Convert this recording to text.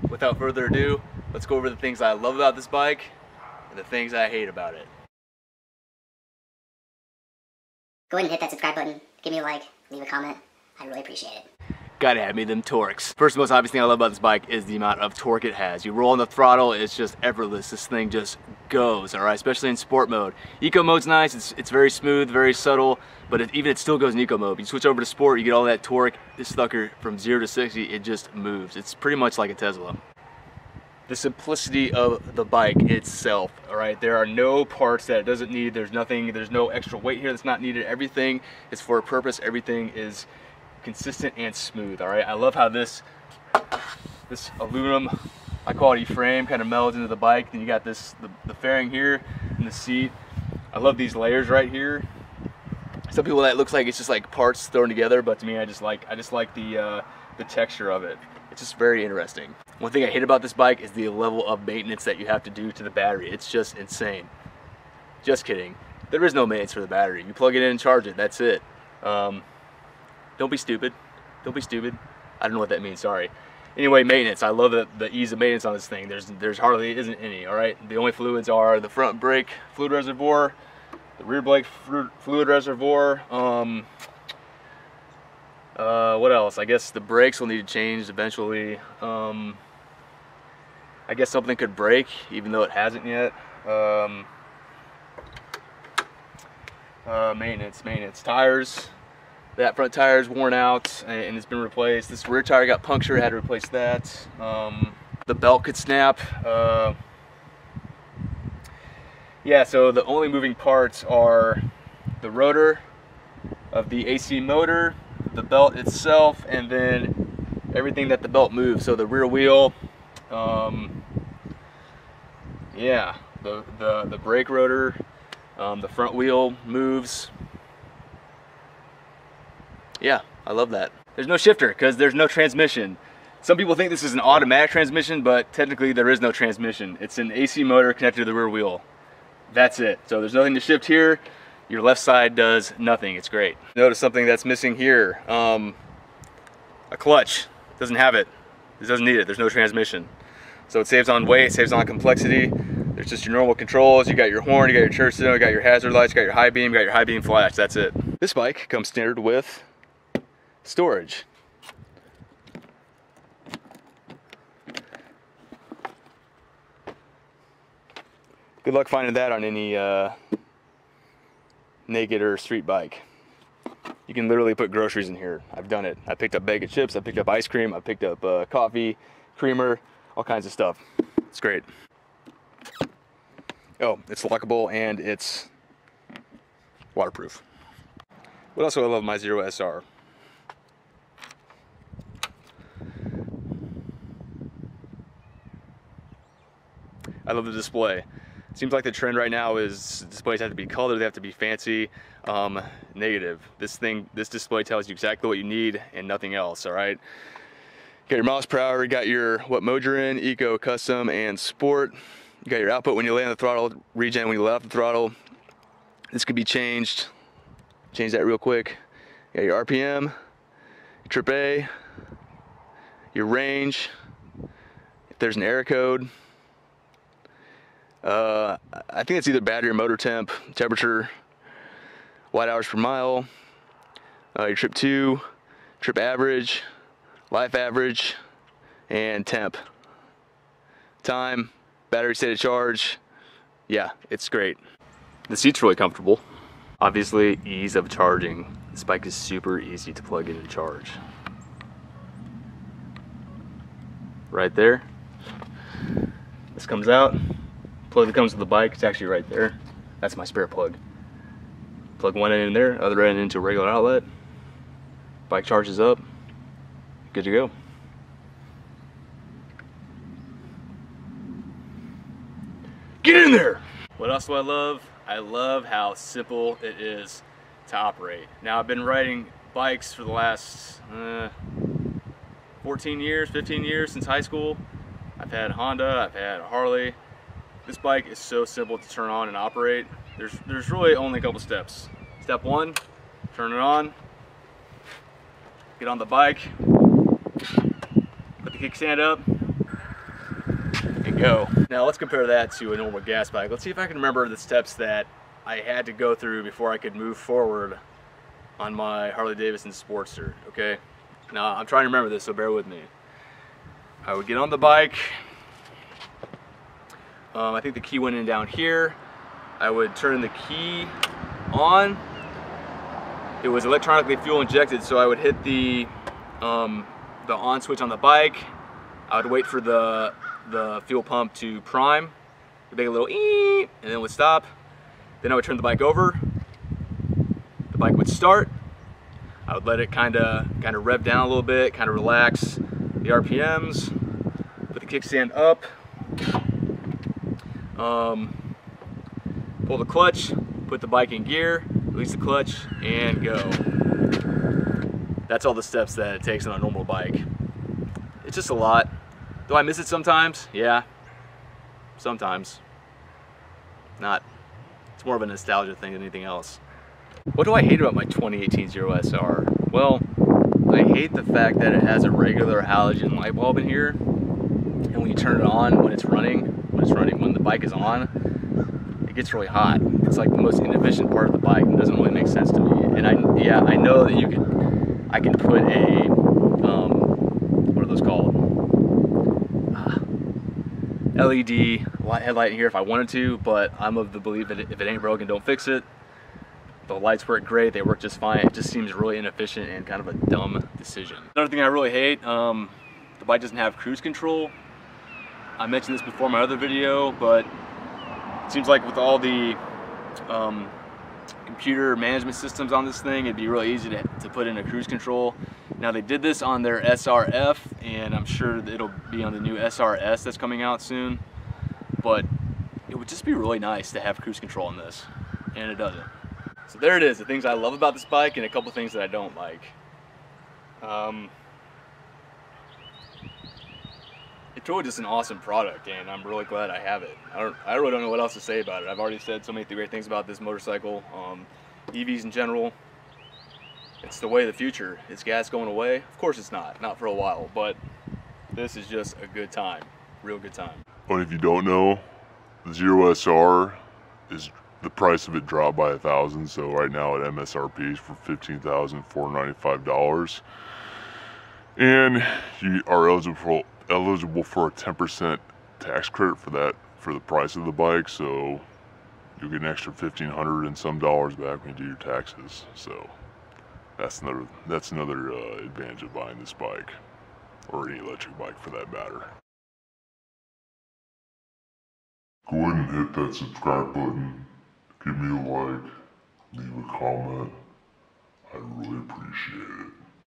without further ado, let's go over the things I love about this bike and the things I hate about it. Go ahead and hit that subscribe button, give me a like, leave a comment. I really appreciate it. Gotta have me them torques. First most obvious thing I love about this bike is the amount of torque it has. You roll on the throttle, it's just effortless. This thing just goes, all right? Especially in sport mode. Eco mode's nice, it's very smooth, very subtle, but it still goes in eco mode. You switch over to sport, you get all that torque. This sucker, from 0 to 60, it just moves. It's pretty much like a Tesla. The simplicity of the bike itself, all right? There are no parts that it doesn't need. There's no extra weight here that's not needed. Everything is for a purpose. Everything is consistent and smooth, all right? I love how this aluminum high quality frame kind of melds into the bike. Then you got the fairing here and the seat. I love these layers right here. Some people, that looks like it's just like parts thrown together, but to me, I just like the texture of it. It's just very interesting. One thing I hate about this bike is the level of maintenance that you have to do to the battery. It's just insane. Just kidding. There is no maintenance for the battery. You plug it in and charge it, that's it. Don't be stupid. Don't be stupid. I don't know what that means, sorry. Anyway, maintenance. I love the ease of maintenance on this thing. There's hardly isn't any, all right? The only fluids are the front brake fluid reservoir, the rear brake fluid reservoir. What else? I guess the brakes will need to change eventually. I guess something could break, even though it hasn't yet. Maintenance. Tires. That front tire is worn out and it's been replaced. This rear tire got punctured, I had to replace that. The belt could snap. Yeah, so the only moving parts are the rotor of the AC motor, the belt itself, and then everything that the belt moves. So the rear wheel, yeah, the brake rotor, the front wheel moves. Yeah, I love that. There's no shifter because there's no transmission. Some people think this is an automatic transmission, but technically there is no transmission. It's an AC motor connected to the rear wheel. That's it. So there's nothing to shift here. Your left side does nothing. It's great. Notice something that's missing here. A clutch. Doesn't have it. It doesn't need it. There's no transmission. So it saves on weight, saves on complexity. There's just your normal controls. You got your horn, you got your church signal, you got your hazard lights, you got your high beam, you got your high beam flash. That's it. This bike comes standard with storage. Good luck finding that on any naked or street bike. You can literally put groceries in here. I've done it. I picked up bag of chips, I picked up ice cream, I picked up coffee, creamer, all kinds of stuff. It's great. Oh, it's lockable and it's waterproof. What else do I love my Zero SR? I love the display. Seems like the trend right now is displays have to be colored, they have to be fancy. Negative. This display tells you exactly what you need and nothing else, all right? You got your miles per hour, you got your what mode you're in, Eco, Custom, and Sport. You got your output when you lay on the throttle, regen when you let off the throttle. This could be changed. Change that real quick. You got your RPM, your trip A, your range, if there's an error code. I think it's either battery or motor temp, temperature, watt hours per mile, your trip 2, trip average, life average, and temp. Time, battery state of charge. Yeah, it's great. The seat's really comfortable. Obviously, ease of charging. This bike is super easy to plug in and charge. Right there. This comes out. Plug that comes with the bike, it's actually right there. That's my spare plug. Plug one end in there, other end into a regular outlet. Bike charges up, good to go. Get in there! What else do I love? I love how simple it is to operate. Now I've been riding bikes for the last 14 years, 15 years since high school. I've had Honda, I've had Harley. This bike is so simple to turn on and operate. There's really only a couple steps. Step 1, turn it on, get on the bike, put the kickstand up, go. Now let's compare that to a normal gas bike. Let's see if I can remember the steps that I had to go through before I could move forward on my Harley-Davidson Sportster, okay? Now I'm trying to remember this, so bear with me. I would get on the bike. I think the key went in down here. I would turn the key on. It was electronically fuel injected, so I would hit the on switch on the bike. I would wait for the fuel pump to prime. It'd make a little ee, and then it would stop. Then I would turn the bike over. The bike would start. I would let it kind of rev down a little bit, kind of relax the RPMs. Put the kickstand up. Pull the clutch. Put the bike in gear. Release the clutch and go. That's all the steps that it takes on a normal bike. It's just a lot. Do I miss it sometimes? Yeah. Sometimes. Not. It's more of a nostalgia thing than anything else. What do I hate about my 2018 Zero SR? Well, I hate the fact that it has a regular halogen light bulb in here, and when you turn it on when the bike is on, it gets really hot. It's like the most inefficient part of the bike and doesn't really make sense to me. And I know that I can put a what are those called? LED headlight in here if I wanted to, but I'm of the belief that if it ain't broken, don't fix it. The lights work great, they work just fine. It just seems really inefficient and kind of a dumb decision. Another thing I really hate, the bike doesn't have cruise control. I mentioned this before in my other video, but it seems like with all the computer management systems on this thing, it'd be really easy to put in a cruise control. Now they did this on their SRF, and I'm sure that it'll be on the new SRS that's coming out soon, but it would just be really nice to have cruise control in this, and it doesn't. So there it is, the things I love about this bike and a couple things that I don't like. It's really just an awesome product, and I'm really glad I have it. I really don't know what else to say about it. I've already said so many great things about this motorcycle. EVs in general, it's the way of the future. Is gas going away? Of course it's not for a while, but this is just a good time, real good time. But if you don't know, the Zero SR is the price of it dropped by $1,000, so right now at MSRP is for $15,495, and you are eligible for a 10% tax credit for the price of the bike, so you'll get an extra $1,500 and some dollars back when you do your taxes. So that's another advantage of buying this bike, or any electric bike for that matter. Go ahead and hit that subscribe button, give me a like, leave a comment. I really appreciate it.